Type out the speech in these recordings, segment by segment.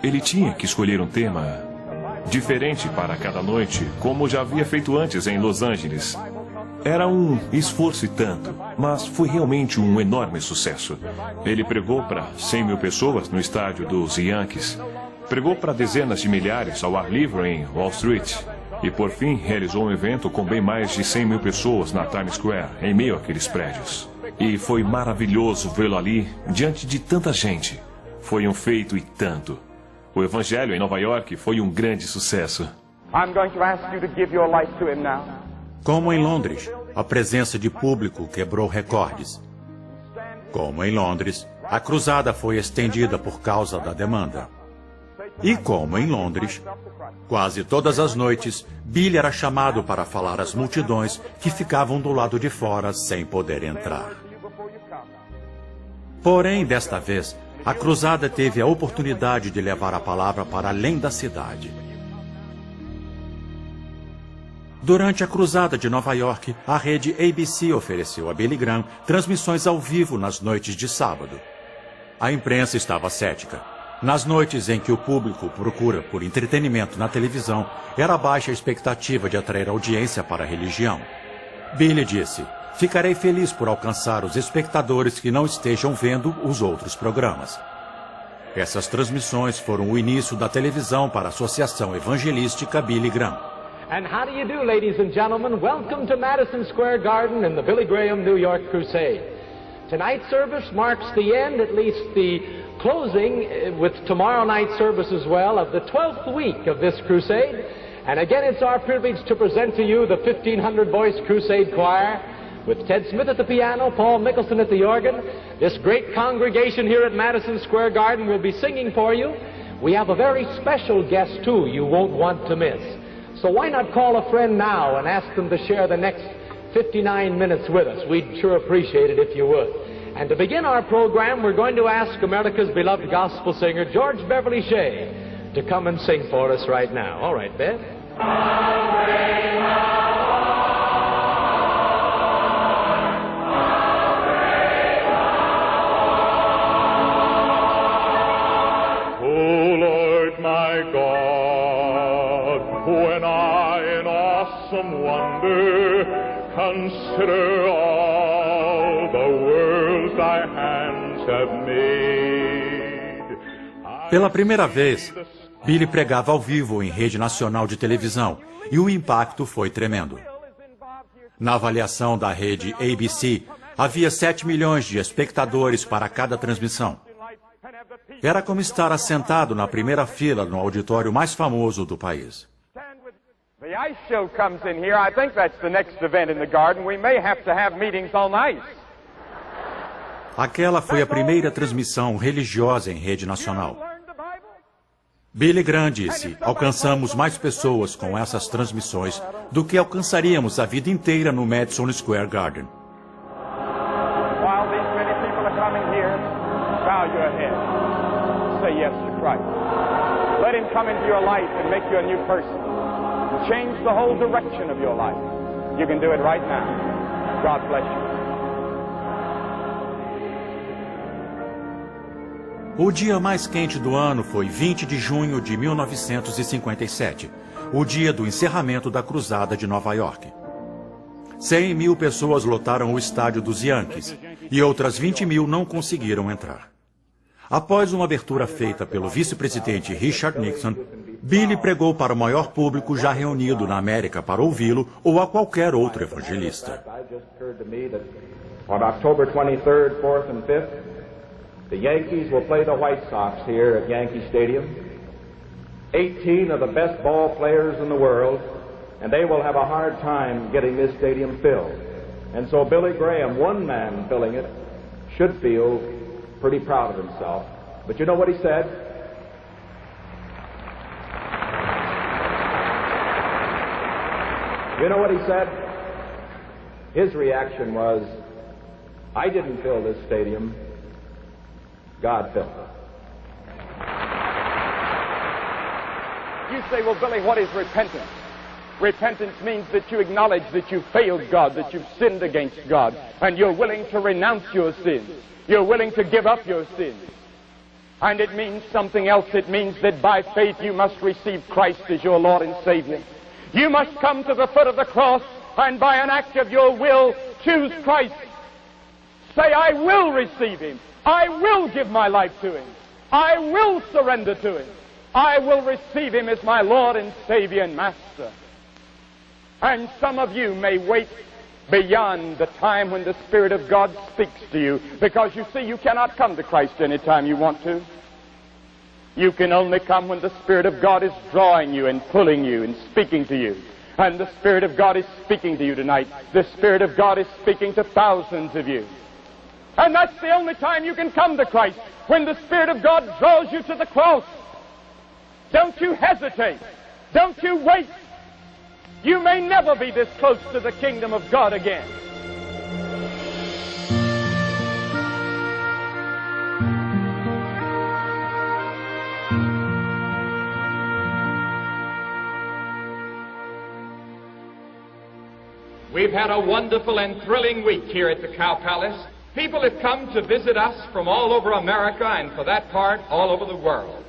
Ele tinha que escolher um tema diferente para cada noite, como já havia feito antes em Los Angeles. Era um esforço e tanto, mas foi realmente um enorme sucesso. Ele pregou para 100 mil pessoas no estádio dos Yankees. Pregou para dezenas de milhares ao ar livre em Wall Street. E, por fim, realizou um evento com bem mais de 100 mil pessoas na Times Square, em meio àqueles prédios. E foi maravilhoso vê-lo ali, diante de tanta gente. Foi um feito e tanto. O Evangelho em Nova York foi um grande sucesso. Como em Londres, a presença de público quebrou recordes. Como em Londres, a cruzada foi estendida por causa da demanda. E como em Londres, quase todas as noites, Billy era chamado para falar às multidões que ficavam do lado de fora sem poder entrar. Porém, desta vez, a cruzada teve a oportunidade de levar a palavra para além da cidade. Durante a cruzada de Nova York, a rede ABC ofereceu a Billy Graham transmissões ao vivo nas noites de sábado. A imprensa estava cética. Nas noites em que o público procura por entretenimento na televisão, era baixa a expectativa de atrair audiência para a religião. Billy disse: "Ficarei feliz por alcançar os espectadores que não estejam vendo os outros programas." Essas transmissões foram o início da televisão para a Associação Evangelística Billy Graham. And how do you do, ladies and gentlemen? Welcome to Madison Square Garden and the Billy Graham New York Crusade. Tonight's service marks the end, at least the closing, with tomorrow night's service as well, of the 12th week of this crusade. And again, it's our privilege to present to you the 1,500-voice crusade choir, with Ted Smith at the piano, Paul Mickelson at the organ. This great congregation here at Madison Square Garden will be singing for you. We have a very special guest, too, you won't want to miss. So why not call a friend now and ask them to share the next 59 minutes with us? We'd sure appreciate it if you would. And to begin our program, we're going to ask America's beloved gospel singer, George Beverly Shea, to come and sing for us right now. All right, Bev. Oh, Lord, my God, when I in awesome wonder consider all the worlds thy hands have made. Pela primeira vez, Billy pregava ao vivo em rede nacional de televisão e o impacto foi tremendo. Na avaliação da rede ABC, havia 7 milhões de espectadores para cada transmissão. Era como estar assentado na primeira fila no auditório mais famoso do país. The ice show comes in here. I think that's the next event in the garden. We may have to have meetings on ice. Aquela foi a primeira transmissão religiosa em rede nacional. Billy Graham disse: "Alcançamos mais pessoas com essas transmissões do que alcançaríamos a vida inteira no Madison Square Garden." While these many people are coming here, bow your head. Say yes to Christ. Let him come into your life and make you a new person. Change the whole direction of your life. You can do it right now. God bless you. O dia mais quente do ano foi 20 de junho de 1957, o dia do encerramento da Cruzada de Nova York. 100 mil pessoas lotaram o estádio dos Yankees e outras 20 mil não conseguiram entrar. Após uma abertura feita pelo vice-presidente Richard Nixon, Billy pregou para o maior público já reunido na América para ouvi-lo ou a qualquer outro evangelista. On October 23rd, 4th and 5th, the Yankees will play the White Sox here at Yankee Stadium. 18 of the best ball players in the world, and they will have a hard time getting this stadium filled. And so Billy Graham, one man filling it, should feel pretty proud of himself. But you know what he said? You know what he said? His reaction was, "I didn't fill this stadium, God filled it." You say, well, Billy, what is repentance? Repentance means that you acknowledge that you've failed God, that you've sinned against God, and you're willing to renounce your sins. You're willing to give up your sins. And it means something else. It means that by faith you must receive Christ as your Lord and Savior. You must come to the foot of the cross and by an act of your will choose Christ. Say, I will receive Him. I will give my life to Him. I will surrender to Him. I will receive Him as my Lord and Savior and Master. And some of you may wait beyond the time when the Spirit of God speaks to you, because you see, you cannot come to Christ any time you want to. You can only come when the Spirit of God is drawing you and pulling you and speaking to you. And the Spirit of God is speaking to you tonight. The Spirit of God is speaking to thousands of you. And that's the only time you can come to Christ, when the Spirit of God draws you to the cross. Don't you hesitate. Don't you wait. You may never be this close to the kingdom of God again. We've had a wonderful and thrilling week here at the Cow Palace. People have come to visit us from all over America and, for that part, all over the world.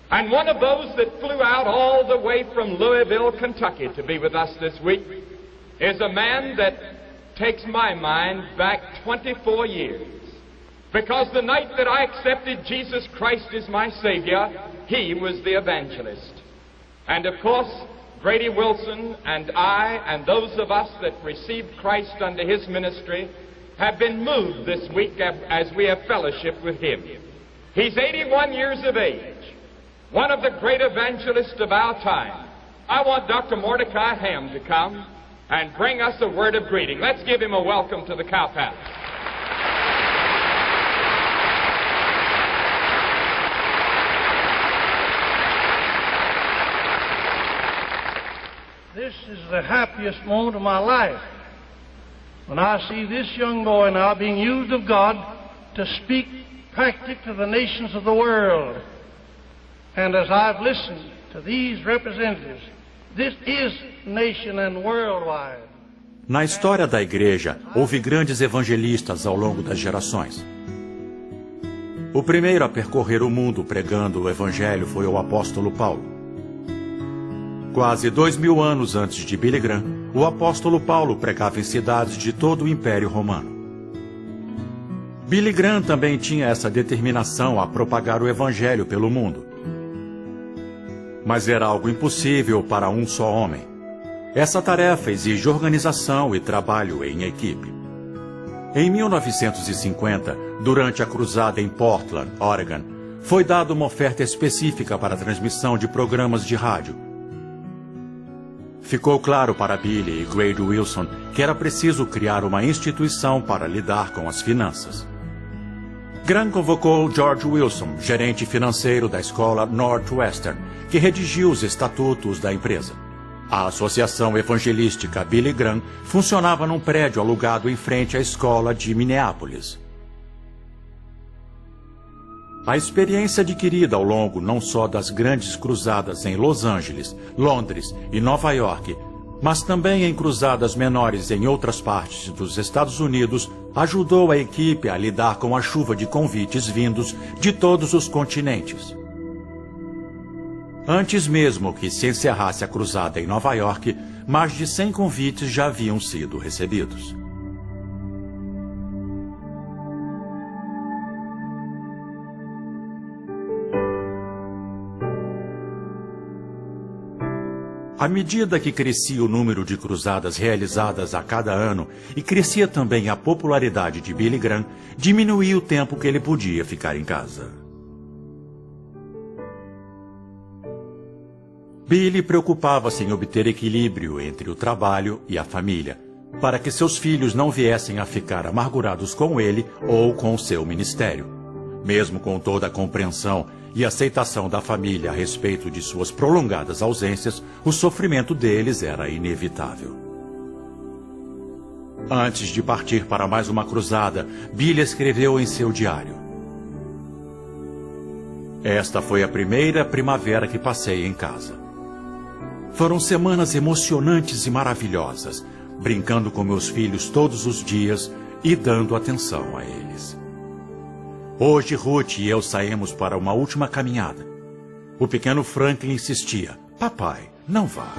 And one of those that flew out all the way from Louisville, Kentucky to be with us this week is a man that takes my mind back 24 years. Because the night that I accepted Jesus Christ as my Savior, he was the evangelist. And of course, Grady Wilson and I and those of us that received Christ under his ministry have been moved this week as we have fellowship with him. He's 81 years of age. One of the great evangelists of our time. I want Dr. Mordecai Ham to come and bring us a word of greeting. Let's give him a welcome to the Cow Palace. This is the happiest moment of my life, when I see this young boy now being used of God to speak practically to the nations of the world. And as I've listened to these representatives, this is nation and worldwide. Na história da igreja, houve grandes evangelistas ao longo das gerações. O primeiro a percorrer o mundo pregando o evangelho foi o apóstolo Paulo. Quase 2000 anos antes de Billy Graham, o apóstolo Paulo pregava em cidades de todo o Império Romano. Billy Graham também tinha essa determinação a propagar o evangelho pelo mundo. Mas era algo impossível para um só homem. Essa tarefa exige organização e trabalho em equipe. Em 1950, durante a cruzada em Portland, Oregon, foi dada uma oferta específica para a transmissão de programas de rádio. Ficou claro para Billy e Grady Wilson que era preciso criar uma instituição para lidar com as finanças. Graham convocou George Wilson, gerente financeiro da escola Northwestern, que redigiu os estatutos da empresa. A associação evangelística Billy Graham funcionava num prédio alugado em frente à escola de Minneapolis. A experiência adquirida ao longo não só das grandes cruzadas em Los Angeles, Londres e Nova York, mas também em cruzadas menores em outras partes dos Estados Unidos, ajudou a equipe a lidar com a chuva de convites vindos de todos os continentes. Antes mesmo que se encerrasse a cruzada em Nova York, mais de 100 convites já haviam sido recebidos. À medida que crescia o número de cruzadas realizadas a cada ano e crescia também a popularidade de Billy Graham, diminuía o tempo que ele podia ficar em casa. Billy preocupava-se em obter equilíbrio entre o trabalho e a família, para que seus filhos não viessem a ficar amargurados com ele ou com o seu ministério. Mesmo com toda a compreensão e aceitação da família a respeito de suas prolongadas ausências, o sofrimento deles era inevitável. Antes de partir para mais uma cruzada, Billy escreveu em seu diário: "Esta foi a primeira primavera que passei em casa. Foram semanas emocionantes e maravilhosas, brincando com meus filhos todos os dias e dando atenção a eles. Hoje, Ruth e eu saímos para uma última caminhada. O pequeno Franklin insistia. Papai, não vá.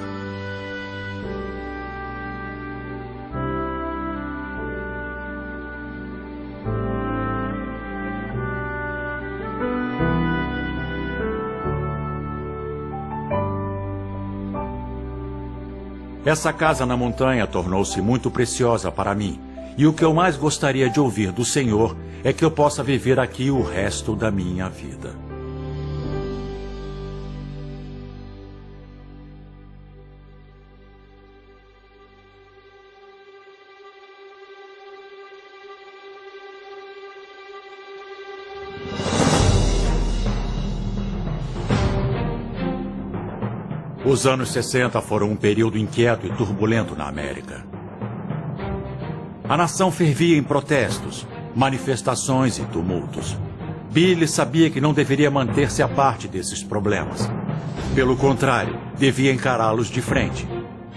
Essa casa na montanha tornou-se muito preciosa para mim. E o que eu mais gostaria de ouvir do Senhor é que eu possa viver aqui o resto da minha vida. Os anos 60 foram um período inquieto e turbulento na América. A nação fervia em protestos, manifestações e tumultos. Billy sabia que não deveria manter-se à parte desses problemas. Pelo contrário, devia encará-los de frente.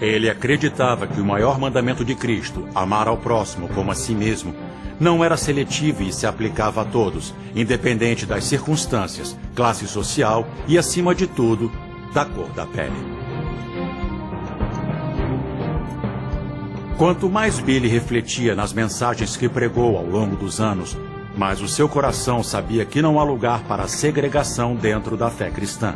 Ele acreditava que o maior mandamento de Cristo, amar ao próximo como a si mesmo, não era seletivo e se aplicava a todos, independente das circunstâncias, classe social e, acima de tudo, da cor da pele. Quanto mais Billy refletia nas mensagens que pregou ao longo dos anos, mais o seu coração sabia que não há lugar para a segregação dentro da fé cristã.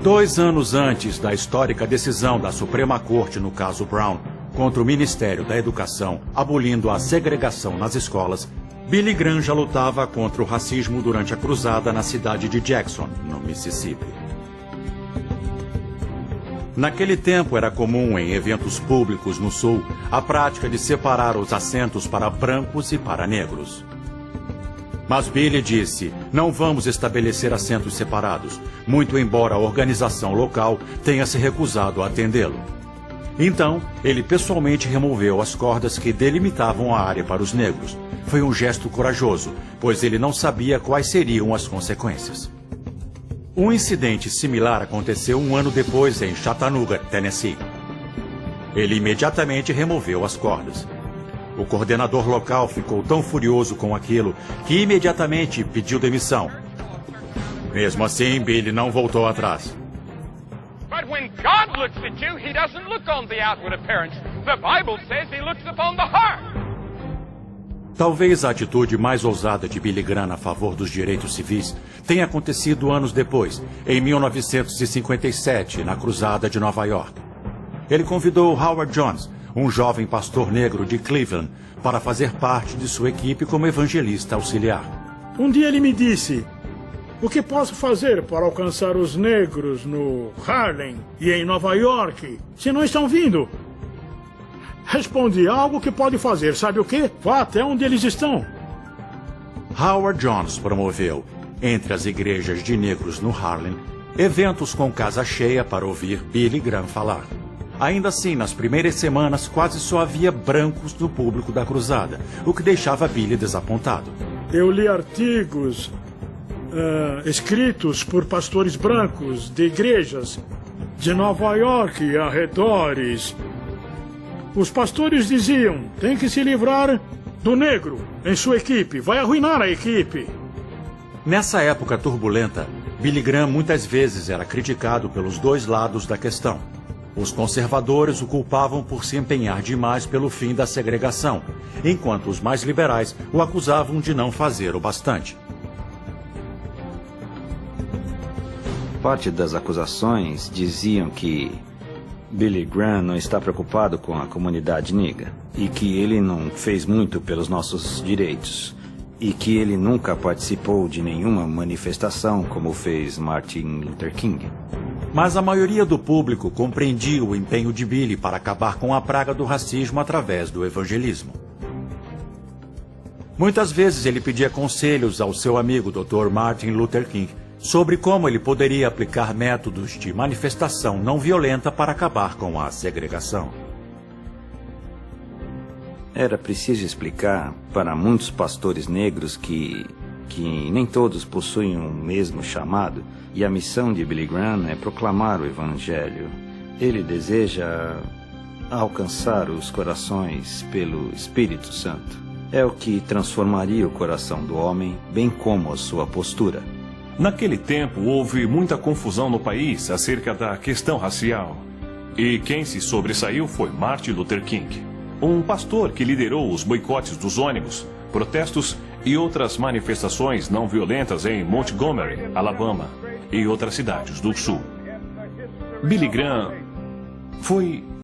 2 anos antes da histórica decisão da Suprema Corte no caso Brown contra o Ministério da Educação abolindo a segregação nas escolas, Billy Graham já lutava contra o racismo durante a cruzada na cidade de Jackson, no Mississippi. Naquele tempo era comum em eventos públicos no Sul a prática de separar os assentos para brancos e para negros. Mas Billy disse, não vamos estabelecer assentos separados, muito embora a organização local tenha se recusado a atendê-lo. Então, ele pessoalmente removeu as cordas que delimitavam a área para os negros. Foi um gesto corajoso, pois ele não sabia quais seriam as consequências. Um incidente similar aconteceu 1 ano depois em Chattanooga, Tennessee. Ele imediatamente removeu as cordas. O coordenador local ficou tão furioso com aquilo que imediatamente pediu demissão. Mesmo assim, Billy não voltou atrás. But when God looks at you, He doesn't look on the outward appearance. The Bible says He looks upon the heart. Talvez a atitude mais ousada de Billy Graham a favor dos direitos civis tenha acontecido anos depois, em 1957, na Cruzada de Nova York. Ele convidou Howard Jones, um jovem pastor negro de Cleveland, para fazer parte de sua equipe como evangelista auxiliar. Um dia ele me disse, o que posso fazer para alcançar os negros no Harlem e em Nova York, se não estão vindo? Respondi, algo que pode fazer, sabe o quê? Vá até onde eles estão. Howard Jones promoveu, entre as igrejas de negros no Harlem, eventos com casa cheia para ouvir Billy Graham falar. Ainda assim, nas primeiras semanas, quase só havia brancos no público da cruzada, o que deixava Billy desapontado. Eu li artigos escritos por pastores brancos de igrejas de Nova York e arredores. Os pastores diziam, tem que se livrar do negro em sua equipe, vai arruinar a equipe. Nessa época turbulenta, Billy Graham muitas vezes era criticado pelos 2 lados da questão. Os conservadores o culpavam por se empenhar demais pelo fim da segregação, enquanto os mais liberais o acusavam de não fazer o bastante. Parte das acusações diziam que Billy Graham não está preocupado com a comunidade negra e que ele não fez muito pelos nossos direitos e que ele nunca participou de nenhuma manifestação como fez Martin Luther King. Mas a maioria do público compreendia o empenho de Billy para acabar com a praga do racismo através do evangelismo. Muitas vezes ele pedia conselhos ao seu amigo Dr. Martin Luther King sobre como ele poderia aplicar métodos de manifestação não violenta para acabar com a segregação. Era preciso explicar para muitos pastores negros que nem todos possuem o mesmo chamado, e a missão de Billy Graham é proclamar o Evangelho. Ele deseja alcançar os corações pelo Espírito Santo. é o que transformaria o coração do homem, bem como a sua postura. Naquele tempo, houve muita confusão no país acerca da questão racial. E quem se sobressaiu foi Martin Luther King, um pastor que liderou os boicotes dos ônibus, protestos e outras manifestações não violentas em Montgomery, Alabama, e outras cidades do sul. Billy Graham foi